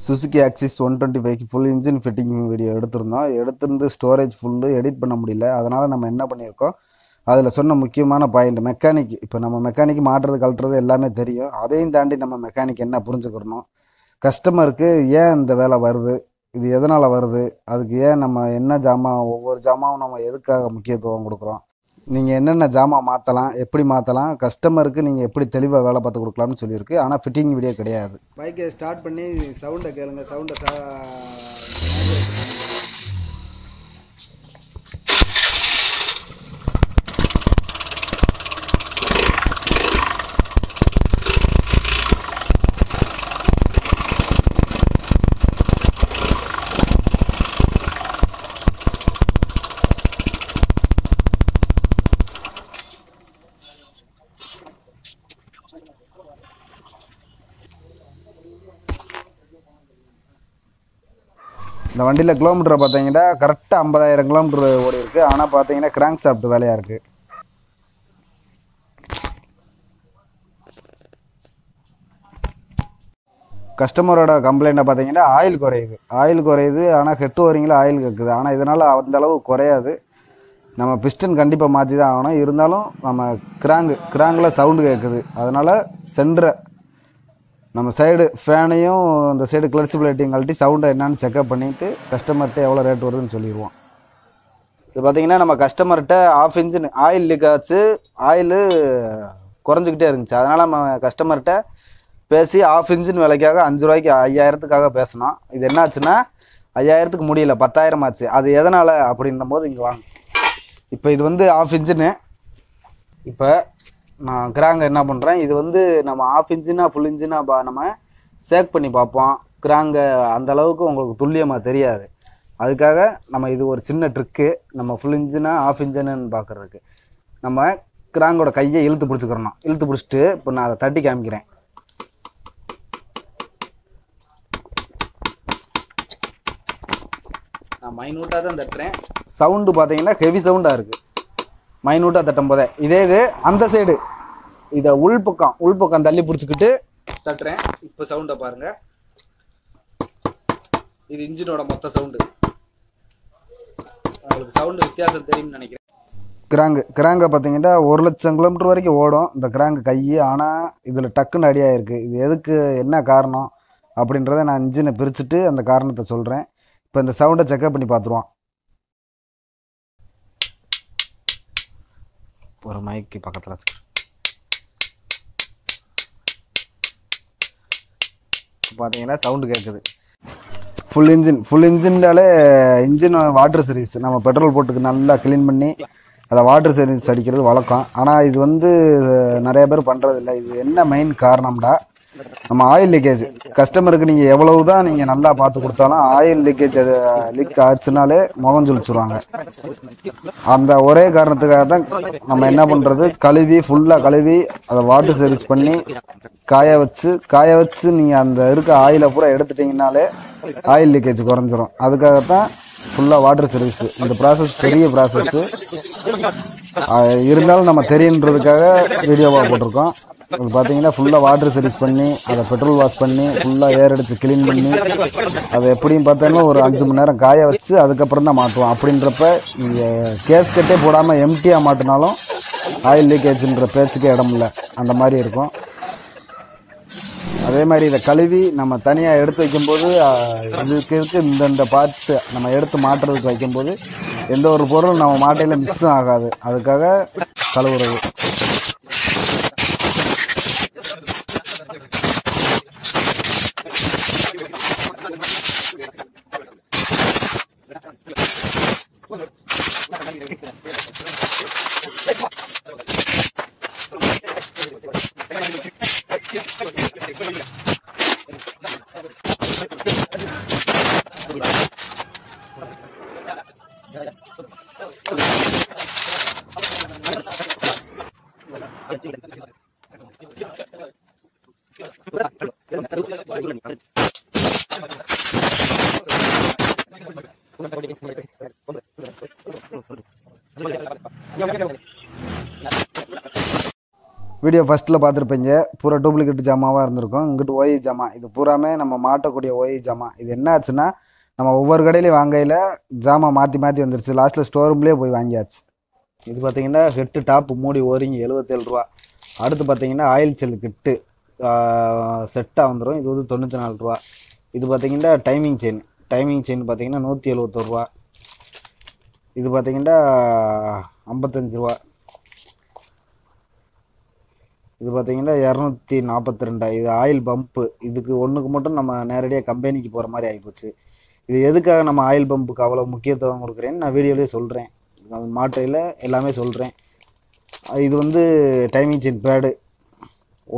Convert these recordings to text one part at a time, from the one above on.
Suzuki Access 125 full engine fitting video எடுத்திருந்து storage full edit பண்ண முடியல. அதனால் நம்ம என்ன பண்ணியிருக்கோம், அதில் சொன்ன முக்கியமான பாயிண்ட் மெக்கானிக். இப்போ நம்ம மெக்கானிக் மாட்டுறது கழட்டுறது எல்லாமே தெரியும். அதையும் தாண்டி நம்ம மெக்கானிக் என்ன புரிஞ்சுக்கிறணும், கஸ்டமருக்கு ஏன் இந்த வேலை வருது, இது எதனால் வருது, அதுக்கு ஏன் நம்ம என்ன ஜாமான், ஒவ்வொரு ஜாமாவும் நம்ம எதுக்காக முக்கியத்துவம் கொடுக்குறோம், நீங்கள் என்னென்ன ஜாமான் மாற்றலாம், எப்படி மாற்றலாம், கஸ்டமருக்கு நீங்கள் எப்படி தெளிவாக வேலை பார்த்து கொடுக்கலாம்னு சொல்லியிருக்கு. ஆனால் ஃபிட்டிங் வீடியோ கிடையாது. பைக்கை ஸ்டார்ட் பண்ணி சவுண்டை கேளுங்க. சவுண்டை இந்த வண்டியில் கிலோமீட்டரை பார்த்தீங்கன்னா கரெக்டாக 50,000 கிலோமீட்டர் ஓடி இருக்குது. ஆனால் பார்த்தீங்கன்னா கிராங்க் ஷாஃப்ட் வேலையாக இருக்குது. கஸ்டமரோட கம்ப்ளைண்ட்டை பார்த்தீங்கன்னா ஆயில் குறையுது. ஆனால் ஹெட் ஓரிங்கில் ஆயில் கேட்குது. ஆனால் இதனால் அந்தளவு குறையாது. நம்ம பிஸ்டன் கண்டிப்பாக மாற்றி தான் ஆகணும். இருந்தாலும் நம்ம கிராங்கில் சவுண்டு கேட்குது. அதனால் சென்டரை நம்ம சைடு ஃபேனையும் இந்த சைடு கிளட்ச் பிளேட்டையும் கழட்டி சவுண்டை என்னான்னு செக்அப் பண்ணிவிட்டு கஸ்டமர்கிட்ட எவ்வளோ ரேட் வருதுன்னு சொல்லிடுவோம். இது பார்த்திங்கன்னா நம்ம கஸ்டமர்கிட்ட ஆஃப் இன்ஜின் ஆயில் லீக் ஆச்சு, ஆயிலு குறைஞ்சிக்கிட்டே இருந்துச்சு. அதனால் நம்ம கஸ்டமர்கிட்ட பேசி ஆஃப் இன்ஜின் விலைக்காக 5 ரூபாய்க்கு 5000த்துக்காக பேசினோம். இது என்னாச்சுன்னா 5000த்துக்கு முடியல, 10,000 ஆச்சு. அது எதனால் அப்படின்னும் போது இங்கே வாங்க. இப்போ இது வந்து ஆஃப் இன்ஜினு. இப்போ நான் கிராங்கை என்ன பண்ணுறேன், இது வந்து நம்ம ஆஃப் இன்ஜினா ஃபுல் இன்ஜினா நம்ம சேக் பண்ணி பார்ப்போம். கிராங்கை அந்தளவுக்கு உங்களுக்கு துல்லியமாக தெரியாது. அதுக்காக நம்ம இது ஒரு சின்ன ட்ரிக்கு. நம்ம ஃபுல் இன்ஜினா ஆஃப் இன்ஜினுன்னு பார்க்குறதுக்கு நம்ம கிராங்கோட கையை இழுத்து பிடிச்சிக்கிறணும். இழுத்து பிடிச்சிட்டு இப்போ நான் அதை தட்டி காமிக்கிறேன். நான் மைனூட்டாக தான் தட்டுறேன். சவுண்டு பார்த்தீங்கன்னா ஹெவி சவுண்டாக இருக்குது மைனூட்டாக தட்டும் போதே. இது அந்த சைடு இதை உள்பக்கம் தள்ளி பிடிச்சிக்கிட்டு தட்டுறேன். இப்போ சவுண்டை பாருங்கள். இது இன்ஜினோட மொத்த சவுண்டு. உங்களுக்கு சவுண்டு வித்தியாசம் தெரியும்னு நினைக்கிறேன். கிராங்கை பார்த்தீங்கன்னா 1,00,000 கிலோமீட்டர் வரைக்கும் ஓடும் இந்த கிராங்கு கை. ஆனால் இதில் டக்குன்னு அடியாயிருக்கு. இது எதுக்கு, என்ன காரணம் அப்படின்றத நான் இன்ஜினை பிரிச்சுட்டு அந்த காரணத்தை சொல்கிறேன். இப்போ இந்த சவுண்டை செக்அப் பண்ணி பார்த்துருவோம். ஒரு மைக்கு பக்கத்தில் வச்சுக்கிறேன். பார்த்தீங்கன்னா சவுண்டு கேட்குது. ஃபுல் இன்ஜின்னாலே இன்ஜின் வாட்டர் சர்வீஸ் நம்ம பெட்ரோல் போட்டுக்கு நல்லா க்ளீன் பண்ணி அதை வாட்டர் சர்வீஸ் அடிக்கிறது வழக்கம். ஆனால் இது வந்து நிறைய பேர் பண்ணுறதில்ல. இது என்ன மெயின் காரணம்டா, நம்ம ஆயில் லீக்கேஜ். கஸ்டமருக்கு நீங்கள் எவ்வளவு தான் நீங்கள் நல்லா பார்த்து கொடுத்தாலும் ஆயில் லீக் ஆச்சுனாலே முகம் சுழிச்சுருவாங்க. அந்த ஒரே காரணத்துக்காக தான் நம்ம என்ன பண்ணுறது, ஃபுல்லாக கழுவி அதை வாட்டர் சர்வீஸ் பண்ணி காய வச்சு நீங்கள் அந்த இருக்க ஆயிலை பூரா எடுத்துட்டிங்கனாலே ஆயில் லீக்கேஜ் குறைஞ்சிரும். அதுக்காகத்தான் ஃபுல்லாக வாட்டர் சர்வீஸு. இந்த ப்ராசஸ் பெரிய ப்ராசஸ்ஸு. இருந்தாலும் நம்ம தெரியுன்றதுக்காக வீடியோவாக போட்டிருக்கோம். அது பார்த்தீங்கன்னா ஃபுல்லாக வாட்டர் சர்வீஸ் பண்ணி அதை பெட்ரோல் வாஷ் பண்ணி ஃபுல்லாக ஏர் அடித்து க்ளீன் பண்ணி அதை எப்படியும் பார்த்தோன்னா ஒரு 5 மணி நேரம் காய வச்சு அதுக்கப்புறம் தான் மாட்டுவோம். அப்படின்றப்ப நீங்கள் கேஸ்கட்டே போடாமல் எம்டியாக மாட்டினாலும் ஆயில் லீக்கேஜுன்ற பேச்சுக்கே இடம் இல்லை. அந்த மாதிரி இருக்கும். அதே மாதிரி இதை கழுவி நம்ம தனியாக எடுத்து வைக்கும்போது இதுக்கு இந்த பார்ட்ஸு நம்ம எடுத்து மாட்டுறதுக்கு வைக்கும்போது எந்த ஒரு பொருளும் நம்ம மாட்டையில் மிஸ்ஸும் ஆகாது. அதுக்காக கழுவுறது. வீடியோ ஃபஸ்ட்டில் பார்த்துருப்பீங்க, பூரா டூப்ளிகேட் ஜாமாவாக இருந்திருக்கும். இங்கிட்டு ஓஇ ஜாமா, இது பூராமே நம்ம மாட்டக்கூடிய ஓஇ ஜாமா. இது என்ன ஆச்சுன்னா, நம்ம ஒவ்வொரு கடையிலையும் வாங்கையில் ஜாமா மாற்றி மாற்றி வந்துருச்சு. லாஸ்ட்டில் ஸ்டோர் ரூம்லேயே போய் வாங்கியாச்சு. இது பார்த்தீங்கன்னா ஹெட்டு டாப்பு மூடி ஓரிங்க 77 ரூபா. அடுத்து பார்த்தீங்கன்னா ஆயில் செல் கிட்டு செட்டாக வந்துடும். இது வந்து 94 ரூபா. இது பார்த்தீங்கன்னா டைமிங் செயின் பார்த்தீங்கன்னா 171 ரூபா. இது பார்த்தீங்கன்னா 55 ரூபா. இது பார்த்தீங்கன்னா 242. இது ஆயில் பம்ப்பு. இதுக்கு ஒன்றுக்கு மட்டும் நம்ம நேரடியாக கம்பெனிக்கு போகிற மாதிரி ஆகிப்போச்சு. இது எதுக்காக நம்ம ஆயில் பம்புக்கு அவ்வளோ முக்கியத்துவம் கொடுக்குறேன்னு நான் வீடியோலேயே சொல்கிறேன். மாற்றையில் எல்லாமே சொல்கிறேன். இது வந்து டைமிங் செயின் பேடு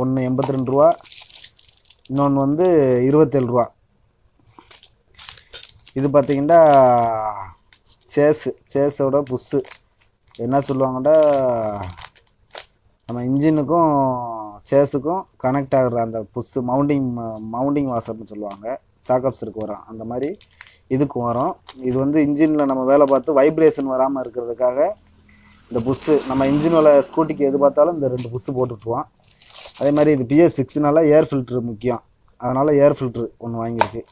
ஒன்று 82 ரூபா, இன்னொன்று வந்து 27 ரூபா. இது பார்த்திங்கன்னா சேஸோட புஷ்ஷு என்ன சொல்லுவாங்கன்னா, நம்ம இன்ஜினுக்கும் சேஸுக்கும் கனெக்ட் ஆகிற அந்த புஷ்ஷு மவுண்டிங் வாசர்னு சொல்லுவாங்க. சாக்கப்ஸருக்கு வரும் அந்த மாதிரி இதுக்கும் வரும். இது வந்து இன்ஜினில் நம்ம வேலை பார்த்து வைப்ரேஷன் வராமல் இருக்கிறதுக்காக இந்த புஷ்ஷு, நம்ம இன்ஜின் வேலை ஸ்கூட்டிக்கு எது பார்த்தாலும் இந்த 2 புஷ்ஷு போட்டுட்ருவோம். அதே மாதிரி இது PS6னால ஏர் ஃபில்ட்ரு முக்கியம், அதனால் ஏர் ஃபில்ட்ரு ஒன்று வாங்கியிருக்கு.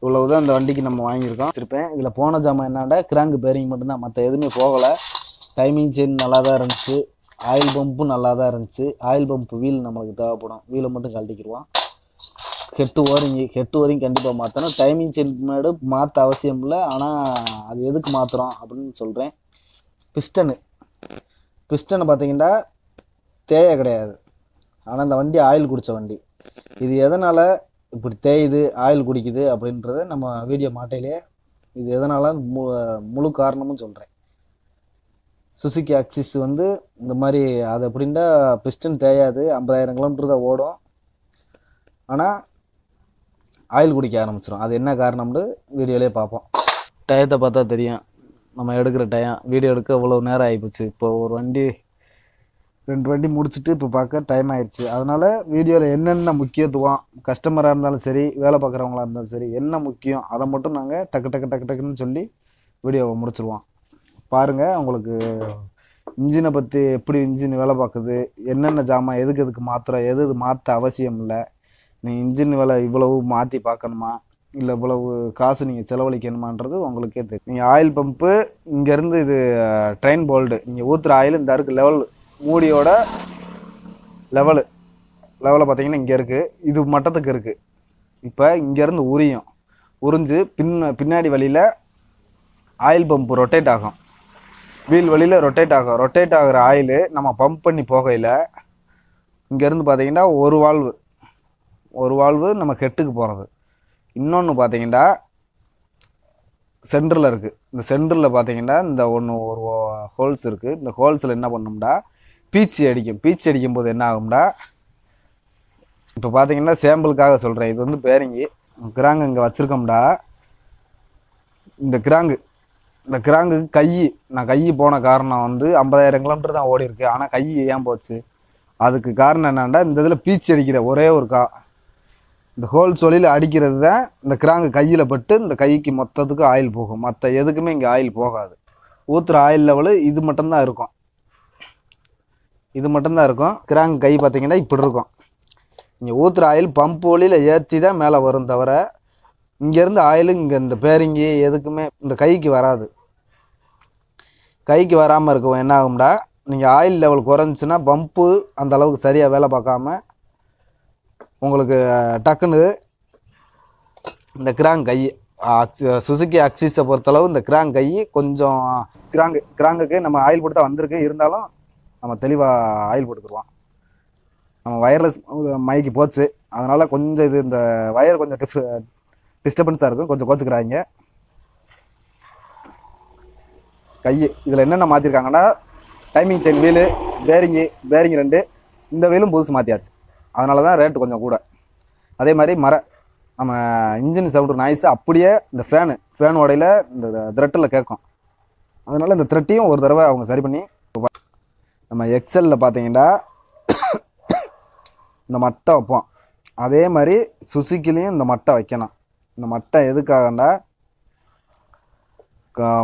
இவ்வளவு தான் இந்த வண்டிக்கு நம்ம வாங்கியிருக்கோம். வச்சுருப்பேன். இதில் போன ஜாமான் என்னாண்டா கிராங்கு பேரிங் மட்டும்தான், மற்ற எதுவுமே போகலை. டைமிங் செயின் நல்லா தான் இருந்துச்சு, ஆயில் பம்பும் நல்லா தான் இருந்துச்சு. ஆயில் பம்பு வீல் நம்மளுக்கு தேவைப்படும், வீலை மட்டும் கழட்டிக்கிடுவோம். ஹெட்டு ஓரிங் கண்டிப்பாக மாற்றணும். டைமிங் செயின் முன்னாடி மாற்ற அவசியம் இல்லை, ஆனால் அது எதுக்கு மாற்றுறோம் அப்படின்னு சொல்கிறேன். பிஸ்டனு பார்த்தீங்கன்னா தேய கிடையாது, ஆனால் இந்த வண்டி ஆயில் குடித்த வண்டி. இது எதனால் இப்படி தேயுது ஆயில் குடிக்குது அப்படின்றத நம்ம வீடியோ மாட்டையிலே இது எதனால் முழு காரணமும் சொல்கிறேன். சுசுகி ஆக்சிஸ் வந்து இந்த மாதிரி அது அப்படின்னா பிஸ்டன் தேயாது, 50,000 கிலோமீட்டர் தான் ஓடும், ஆனால் ஆயில் குடிக்க ஆரம்பிச்சிடும். அது என்ன காரணம்னு வீடியோலேயே பார்ப்போம். டயத்தை பார்த்தா தெரியும், நம்ம எடுக்கிற டயம். வீடியோ எடுக்க இவ்வளோ நேரம் ஆகிப்போச்சு. இப்போ ஒரு வண்டி 2 வண்டி முடிச்சுட்டு இப்போ பார்க்க டைம் ஆயிடுச்சு. அதனால் வீடியோவில் என்னென்ன முக்கியத்துவம், கஸ்டமராக இருந்தாலும் சரி வேலை பார்க்குறவங்களா இருந்தாலும் சரி என்ன முக்கியம் அதை மட்டும் நாங்கள் டக்குன்னு சொல்லி வீடியோவை முடிச்சிடுவோம். பாருங்கள், உங்களுக்கு இன்ஜினை பற்றி எப்படி இன்ஜின் வேலை பார்க்குது, என்னென்ன ஜாமான் எதுக்கு மாற்றுறோம், எது மாற்ற அவசியம் இல்லை, நீங்கள் இன்ஜின் வேலை இவ்வளவு மாற்றி பார்க்கணுமா இல்லை இவ்வளவு காசு நீங்கள் செலவழிக்கணுமான்றது உங்களுக்கே தெரியும். நீங்கள் ஆயில் பம்பு இங்கேருந்து இது ட்ரெயின் போல்டு, நீங்கள் ஊற்றுற ஆயில் இந்த இருக்குது லெவல், மூடியோட லெவலை பார்த்தீங்கன்னா இங்கே இருக்குது, இது மட்டத்துக்கு இருக்குது. இப்போ இங்கேருந்து உறிஞ்சு பின்னாடி வழியில் ஆயில் பம்பு ரொட்டேட் ஆகும், வீல் வழியில் ரொட்டேட் ஆகிற ஆயிலு நம்ம பம்ப் பண்ணி போகையில் இங்கேருந்து பார்த்தீங்கன்னா ஒரு வால்வு நம்ம ஹெட்டுக்கு போகிறது. இன்னொன்று பார்த்தீங்கன்னா சென்டரில் இருக்குது. இந்த சென்டரில் பார்த்தீங்கன்னா இந்த ஒரு ஹோல்ஸ் இருக்குது. இந்த ஹோல்ஸில் என்ன பண்ணோம்னா பீச்சி அடிக்கும் போது என்ன ஆகும்னா, இப்போ பார்த்தீங்கன்னா சாம்பிளுக்காக சொல்கிறேன், இது வந்து பேரிங்கு கிராங்கு இங்கே வச்சுருக்கோம்டா. இந்த கிராங்குக்கு நான் கை போன காரணம் வந்து 50,000 கிலோமீட்டர் தான் ஓடி இருக்கு, ஆனால் கை ஏன் போச்சு அதுக்கு காரணம் என்னன்னா, இந்த இதில் பீச்சி அடிக்கிற ஒரே ஒரு இந்த ஹோல்ஸ் வழியில் அடிக்கிறது தான் இந்த கிராங்கு கையில் பட்டு இந்த கைக்கு மொத்தத்துக்கு ஆயில் போகும், மற்ற எதுக்குமே இங்கே ஆயில் போகாது. ஊற்றுற ஆயில் லெவலு இது மட்டும்தான் இருக்கும். கிராங்கு கை பார்த்தீங்கன்னா இப்படி இருக்கும். இங்கே ஊற்றுற ஆயில் பம்பு வழியில் ஏற்றி தான் மேலே வரும், தவிர இங்கேருந்து ஆயிலு இங்கே இந்த பேரிங்கு எதுக்குமே இந்த கைக்கு வராது. கைக்கு வராமல் இருக்கும். என்ன ஆகும்டா, நீங்கள் ஆயில் லெவல் குறைஞ்சின்னா பம்பு அந்த அளவுக்கு சரியாக வேலை பார்க்காம உங்களுக்கு டக்குன்னு இந்த கிராங்கு கை சுசுகி ஆக்சிஸை பொறுத்தளவு இந்த கிராங்கு கை கொஞ்சம் கிராங்குக்கு நம்ம ஆயில் போட்டு தான் வந்திருக்கு, இருந்தாலும் நம்ம தெளிவாக ஆயில் போட்டுக்குருவோம். நம்ம வயர்லெஸ் மைக்கு போச்சு, அதனால் கொஞ்சம் இது இந்த வயர் கொஞ்சம் டிஸ்டர்பன்ஸாக இருக்கும், கொஞ்சம் கோச்சுக்கிறாங்க. இதில் என்னென்ன மாற்றிருக்காங்கன்னா, டைமிங் செயின் வீலு, பேரிங் 2 இந்த வீலும் புதுசு மாற்றியாச்சு, அதனால தான் ரேட்டு கொஞ்சம் கூட. அதே மாதிரி நம்ம இன்ஜின் சவுண்டு நாய்ஸு அப்படியே இந்த ஃபேன் ஓடையில் இந்த த்ரெட்டில் கேட்கும், அதனால் இந்த த்ரெட்டையும் ஒரு தடவை அவங்க சரி பண்ணி. நம்ம எக்ஸலில் பார்த்தீங்கன்னா இந்த மட்டை வைப்போம், அதே மாதிரி சுசுக்கிலையும் இந்த மட்டை வைக்கணும். இந்த மட்டை எதுக்காகண்டா,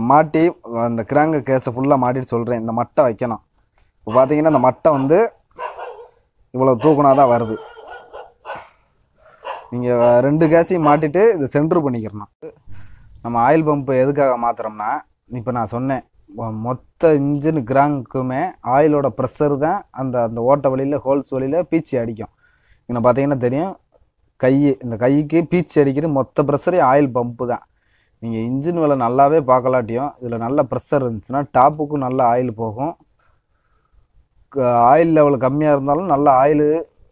மாட்டி அந்த கிராங்கு கேஸை ஃபுல்லாக மாட்டிட்டு சொல்கிறேன், இந்த மட்டை வைக்கணும். இப்போ பார்த்தீங்கன்னா இந்த மட்டை வந்து இவ்வளோ தூக்குனா தான் வருது. நீங்கள் 2 கேஸையும் மாட்டிட்டு இதை சென்ட்ரு பண்ணிக்கிறணும். நம்ம ஆயில் பம்பு எதுக்காக மாற்றுறோம்னா, இப்போ நான் சொன்னேன், மொத்த இன்ஜின் கிராங்குக்குமே ஆயிலோட ப்ரெஷர் தான் அந்த அந்த ஓட்ட வழியில் ஹோல்ஸ் வழியில் பீச்சி அடிக்கும். இங்கே பார்த்தீங்கன்னா தெரியும், இந்த கைக்கு பீச்சி அடிக்கிற மொத்த ப்ரெஷரே ஆயில் பம்பு தான். நீங்கள் இன்ஜின் வேலை நல்லாவே பார்க்கலாட்டியும் இதில் நல்ல ப்ரெஷர் இருந்துச்சுன்னா டாப்புக்கும் நல்ல ஆயில் போகும். ஆயில் லெவல் கம்மியாக இருந்தாலும் நல்ல ஆயில்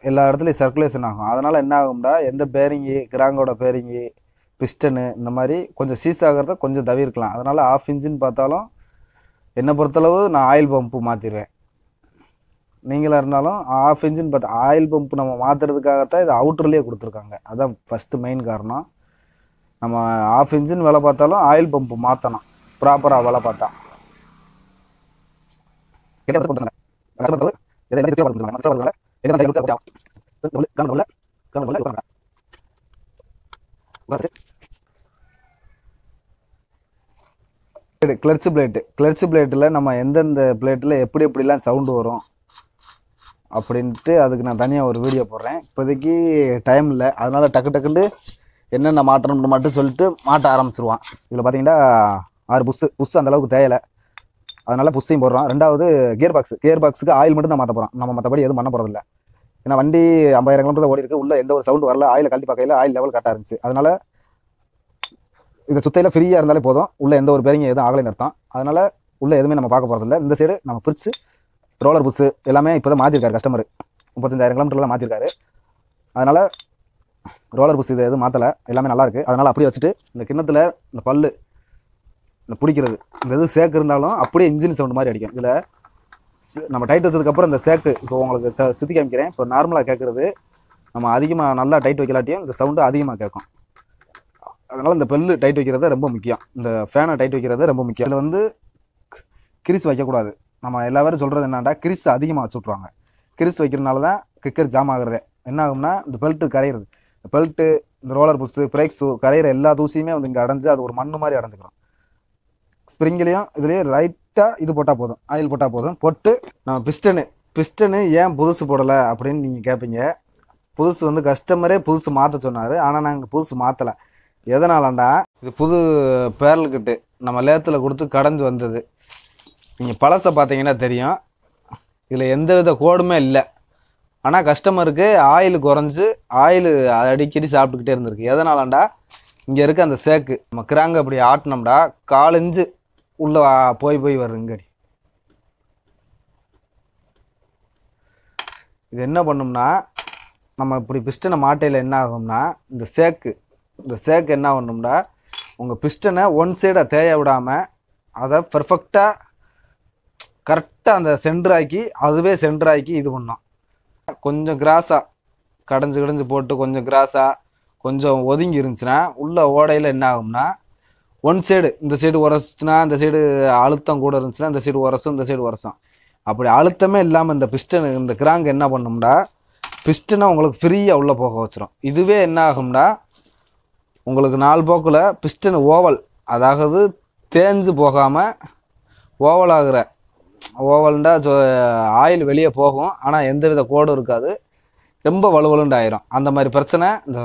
எல்லா இடத்துலையும் சர்க்குலேஷன் ஆகும். அதனால் என்ன ஆகும்டா, எந்த பேரிங்கு கிராங்கோட பேரிங்கு பிஸ்டனு இந்த மாதிரி கொஞ்சம் சீஸ் ஆகிறத கொஞ்சம் தவிர்க்கலாம். அதனால் ஆஃப் இன்ஜின் பார்த்தாலும் என்னை பொறுத்தளவு நான் ஆயில் பம்பு மாற்றிடுவேன். நீங்களாக இருந்தாலும் ஆஃப் இன்ஜின் பார்த்தா ஆயில் பம்பு நம்ம மாற்றுறதுக்காகத்தான் இது அவுட்டர்லேயே கொடுத்துருக்காங்க. அதுதான் ஃபஸ்ட்டு மெயின் காரணம். நம்ம ஆஃப் இன்ஜின் வேலை பார்த்தாலும் ஆயில் பம்பு மாற்றணும் ப்ராப்பராக வேலை பார்த்தா. கிளட்ச் பிளேட்டில் நம்ம எந்தெந்த பிளேட்டில் எப்படிலாம் சவுண்டு வரும் அப்படின்ட்டு அதுக்கு நான் தனியாக ஒரு வீடியோ போடுறேன். இப்போதைக்கு டைம் இல்லை, அதனால் டக்குன்னு என்னென்ன மாற்றணும்னு மட்டும் சொல்லிட்டு மாட்ட ஆரம்பிச்சிருவான். இதில் பார்த்தீங்கன்னா 6 புஷ் அந்தளவுக்கு தேயலை, அதனால் புஷ்ஷையும் போடுறோம். 2வது கியர் பாக்ஸுக்கு ஆயில் மட்டும் தான் மாற்ற போகிறோம். நம்ம மற்றபடி எதுவும் பண்ண போகிறதில்ல. ஏன்னா வண்டி 50,000 கிலோமீட்டர் ஓடி இருக்குது, உள்ளே எந்த ஒரு சவுண்டு வரல. ஆயில் கழட்டி பார்க்கையில் ஆயில் லெவல் கரெக்டாக இருந்துச்சு. அதனால் இந்த சுத்தையில் ஃப்ரீயாக இருந்தாலே போதும், உள்ளே எந்த ஒரு பேரிங் எதுவும் ஆகலைன்னு அர்த்தம். அதனால் உள்ளே எதுவுமே நம்ம பார்க்க போகிறதில்ல. இந்த சைடு நம்ம பிரிச்சு ரோலர் புஷ்ஷு எல்லாமே இப்போ தான் மாற்றிருக்காரு கஸ்டமர். 35,000 கிலோமீட்டரில் தான் மாற்றிருக்காரு. அதனால் ரோலர் புஷ் இது எதுவும் மாற்றலை, எல்லாமே நல்லாயிருக்கு. அதனால் அப்படியே வச்சுட்டு இந்த கிண்ணத்தில் இந்த பல்லு இந்த பிடிக்கிறது இந்த இது சேக்கு இருந்தாலும் அப்படியே இன்ஜின் சவுண்டு மாதிரி அடிக்கும். இதில் நம்ம டைட் வச்சதுக்கப்புறம் இந்த சேக்கு இப்போ உங்களுக்கு சுற்றி காமிக்கிறேன். இப்போ நார்மலாக கேட்குறது நம்ம அதிகமாக நல்லா டைட் வைக்கலாட்டியும் இந்த சவுண்டு அதிகமாக கேட்கும். அதனால் இந்த பெல்லு டைட் வைக்கிறது ரொம்ப முக்கியம், இந்த ஃபேனை டைட் வைக்கிறது ரொம்ப முக்கியம். இதில் வந்து கிரிஸ் வைக்கக்கூடாது. நம்ம எல்லா பேரும் சொல்கிறது என்னன்னா, கிரிஸ் அதிகமாக வச்சு விட்ருவாங்க. கிரிஸ் வைக்கிறதுனால தான் கிக்கர் ஜாம் ஆகுறது. என்ன ஆகும்னா, இந்த பெல்ட்டு கரையிறது, இந்த பெல்ட்டு இந்த ரோலர் புஷ்ஷு பிரேக் ஷூ கரையிற எல்லா தூசியுமே வந்து இங்கே அடைஞ்சு அது ஒரு மண்ணு மாதிரி அடைஞ்சிக்கிறோம். ஸ்ப்ரிங்லேயும் இதுலேயே லைட்டாக இது போட்டால் போதும், ஆயில் போட்டால் போதும். போட்டு நம்ம பிஸ்டனு ஏன் புதுசு போடலை அப்படின்னு நீங்கள் கேட்பீங்க. புதுசு வந்து கஸ்டமரே புதுசு மாற்ற சொன்னார், ஆனால் நாங்கள் புதுசு மாற்றலை. எதனாலண்டா, இது புது பேரல் கிட்டு நம்ம லேத்தில் கொடுத்து கடைஞ்சி வந்தது. நீங்கள் பழசை பார்த்தீங்கன்னா தெரியும், இதில் எந்த வித கோடுமே இல்லை. ஆனால் கஸ்டமருக்கு ஆயில் குறைஞ்சி ஆயில் அடிக்கடி சாப்பிட்டுக்கிட்டே இருந்திருக்கு. எதனாலண்டா, இங்கே இருக்க அந்த சேக்கு நம்ம கிராங்க அப்படி ஆட்டினோம்டா 4 இன்ச்சு உள்ளே போய் வருங்கடி. இது என்ன பண்ணும்னா, நம்ம இப்படி பிஸ்டனை மாட்டையில் என்ன ஆகும்னா, இந்த சேக்கு என்ன பண்ணணும்னா, உங்கள் பிஸ்டனை ஒன் சைடை தேய விடாமல் அதை பர்ஃபெக்டாக கரெக்டாக அந்த சென்டராக்கி அதுவே சென்டராக்கி இது பண்ணோம். கொஞ்சம் கிராஸாக கடைஞ்சு போட்டு கொஞ்சம் கிராஸாக கொஞ்சம் ஒதுங்கி இருந்துச்சுன்னா உள்ள ஓடையில் என்ன ஆகும்னா, ஒன் சைடு இந்த சைடு உரசுச்சுன்னா இந்த சைடு அழுத்தம் கூட இருந்துச்சுன்னா இந்த சைடு உரசும் இந்த சைடு உரசும். அப்படி அழுத்தமே இல்லாமல் இந்த பிஸ்டன் இந்த கிராங்க் என்ன பண்ணும்னா, பிஸ்டனை உங்களுக்கு ஃப்ரீயாக உள்ளே போக வச்சிடும். இதுவே என்ன ஆகும்னா, உங்களுக்கு 4 போக்கில் பிஸ்டன் ஓவல், அதாவது தேஞ்சு போகாமல் ஓவல் ஆகிற ஓவல்ண்டா ஆயில் வெளியே போகும், ஆனால் எந்தவித கோடும் இருக்காது, ரொம்ப வலுவலுண்டு ஆயிரும். அந்த மாதிரி பிரச்சனை இந்த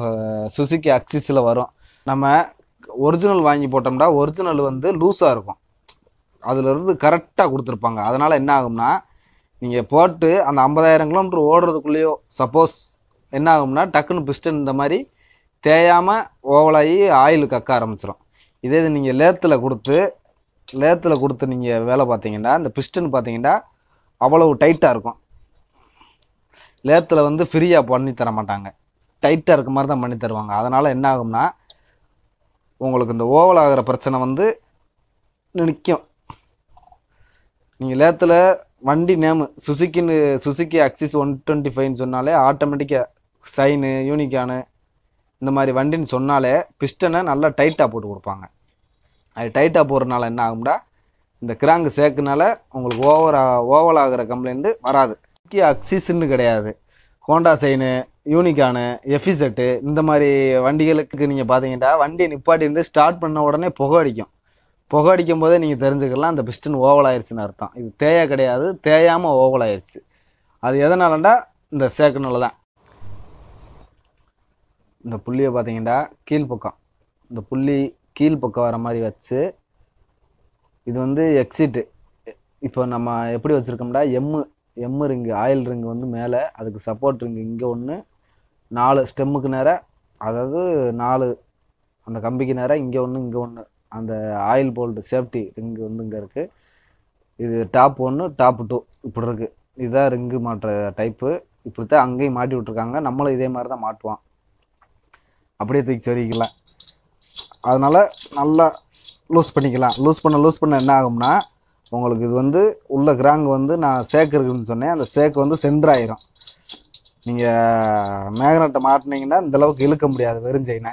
சுசுகி அக்சிஸில் வரும். நம்ம ஒரிஜினல் வாங்கி போட்டோம்னா ஒரிஜினல் வந்து லூஸாக இருக்கும், அதிலிருந்து கரெக்டாக கொடுத்துருப்பாங்க. அதனால் என்ன ஆகும்னா, நீங்கள் போட்டு அந்த 50,000 கிலோமீட்டர் ஓடுறதுக்குள்ளேயோ சப்போஸ் என்ன ஆகும்னா, டக்குன்னு பிஸ்டன் இந்த மாதிரி தேயாமல் ஓவலாகி ஆயில் கக்க ஆரம்பிச்சிடும். இதே இது நீங்கள் லேத்தில் கொடுத்து நீங்கள் வேலை பார்த்தீங்கன்னா, இந்த பிஸ்டன் பார்த்தீங்கன்னா அவ்வளவு டைட்டாக இருக்கும். லேத்தில் வந்து ஃப்ரீயாக பண்ணி தர மாட்டாங்க, டைட்டாக இருக்க மாதிரி தான் பண்ணி தருவாங்க. அதனால் என்ன ஆகும்னா, உங்களுக்கு இந்த ஓவல் ஆகிற பிரச்சனை வந்து நிற்கும். நீங்கள் லேத்தில் வண்டி நேமு சுசுகி அக்சிஸ் 125ன்னு சொன்னாலே ஆட்டோமேட்டிக்காக சைனு யூனிகானு இந்த மாதிரி வண்டின்னு சொன்னாலே பிஸ்டனை நல்லா டைட்டாக போட்டு கொடுப்பாங்க. அது டைட்டாக போடுறதுனால என்ன ஆகும்னா, இந்த கிராங்கு சேக்குனால உங்களுக்கு ஓவல் ஆகிற கம்ப்ளைண்ட்டு வராது. சுசுகி அக்சிஸ்ன்னு கிடையாது, ஹோண்டா சைனு யூனிகானு எஃபிசெட்டு இந்த மாதிரி வண்டிகளுக்கு நீங்கள் பார்த்தீங்கன்னா, வண்டியை நிப்பாட்டியிருந்து ஸ்டார்ட் பண்ண உடனே புகை அடிக்கும் போதே நீங்கள் தெரிஞ்சுக்கலாம் அந்த பிஸ்டன் ஓவல் ஆயிடுச்சுன்னு அர்த்தம். இது தேயா கிடையாது, தேயாமல் ஓவல் ஆயிடுச்சு. அது எதனாலண்டா, இந்த சேக்கனால தான். இந்த புள்ளியை பார்த்தீங்கன்னா கீழ்ப்பக்கம், இந்த புள்ளி கீழ்ப்பக்கம் வர மாதிரி வச்சு, இது வந்து எக்ஸிட்டு. இப்போ நம்ம எப்படி வச்சுருக்கோம்னா எம்மு ரிங்கு, ஆயில் ரிங்கு வந்து மேலே, அதுக்கு சப்போர்ட் ரிங்கு இங்கே ஒன்று, 4 ஸ்டெம்முக்கு நேராக, அதாவது 4 அந்த கம்பிக்கு நேராக இங்கே ஒன்று இங்கே ஒன்று, அந்த ஆயில் போல்டு சேஃப்டி ரிங்கு வந்து இங்கே இருக்குது. இது டாப் 1 டாப் 2 இப்படி இருக்குது. இதுதான் ரிங்கு மாட்டுற டைப்பு. இப்படி தான் அங்கேயும் மாட்டி விட்ருக்காங்க. நம்மளும் இதே மாதிரி தான் மாட்டுவோம், அப்படியே தூக்கி சொருகிக்கலாம். அதனால் நல்லா லூஸ் பண்ணிக்கலாம். லூஸ் பண்ண என்ன ஆகும்னா, உங்களுக்கு இது வந்து உள்ள கிராங்கு வந்து நான் சேக்கு இருக்குதுன்னு சொன்னேன், அந்த சேக்கு வந்து சென்டர் ஆயிரும். நீங்கள் மேக்னெட்டை மாட்டினீங்கன்னா இந்தளவுக்கு இழுக்க முடியாது வெறும் செயினை.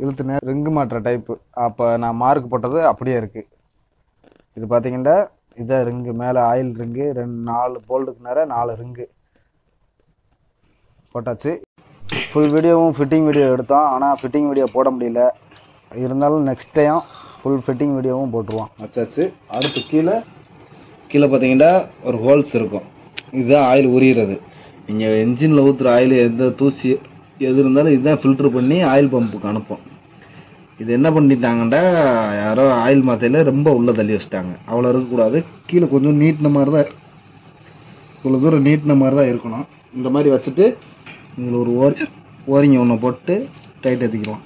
இழுத்துனே ரிங்கு மாட்டுற டைப்பு. அப்போ நான் மார்க் போட்டது அப்படியே இருக்குது. இது பார்த்தீங்கன்னா இதான் ரிங்கு, மேலே ஆயில் ரிங்கு 4 போல்டுக்கு நேரம் 4 ரிங்கு போட்டாச்சு. ஃபுல் வீடியோவும் ஃபிட்டிங் வீடியோ எடுத்தோம், ஆனால் ஃபிட்டிங் வீடியோ போட முடியல. இருந்தாலும் நெக்ஸ்ட் டைம் ஃபுல் ஃபிட்டிங் வீடியோவும் போட்டுருவோம். வச்சாச்சு. அடுத்து கீழே பார்த்தீங்கன்னா ஒரு ஹோல்ஸ் இருக்கும். இதுதான் ஆயில் உரிகிறது. நீங்கள் என்ஜினில் ஊற்றுற ஆயில் எந்த தூசி எது இருந்தாலும் இதுதான் ஃபில்ட்ரு பண்ணி ஆயில் பம்புக்கு அனுப்போம். இது என்ன பண்ணிட்டாங்கன்னா, யாரோ ஆயில் மாத்தையில் ரொம்ப உள்ளே தள்ளி வச்சிட்டாங்க. அவ்வளோ இருக்கக்கூடாது, கீழே கொஞ்சம் நீட்டின மாதிரி தான், இவ்வளோ தூரம் நீட்டின மாதிரி தான் இருக்கணும். இந்த மாதிரி வச்சுட்டு இதில் ஒரு ஓரிங்க ஒன்று போட்டு டைட் ஏற்றிக்கலாம்.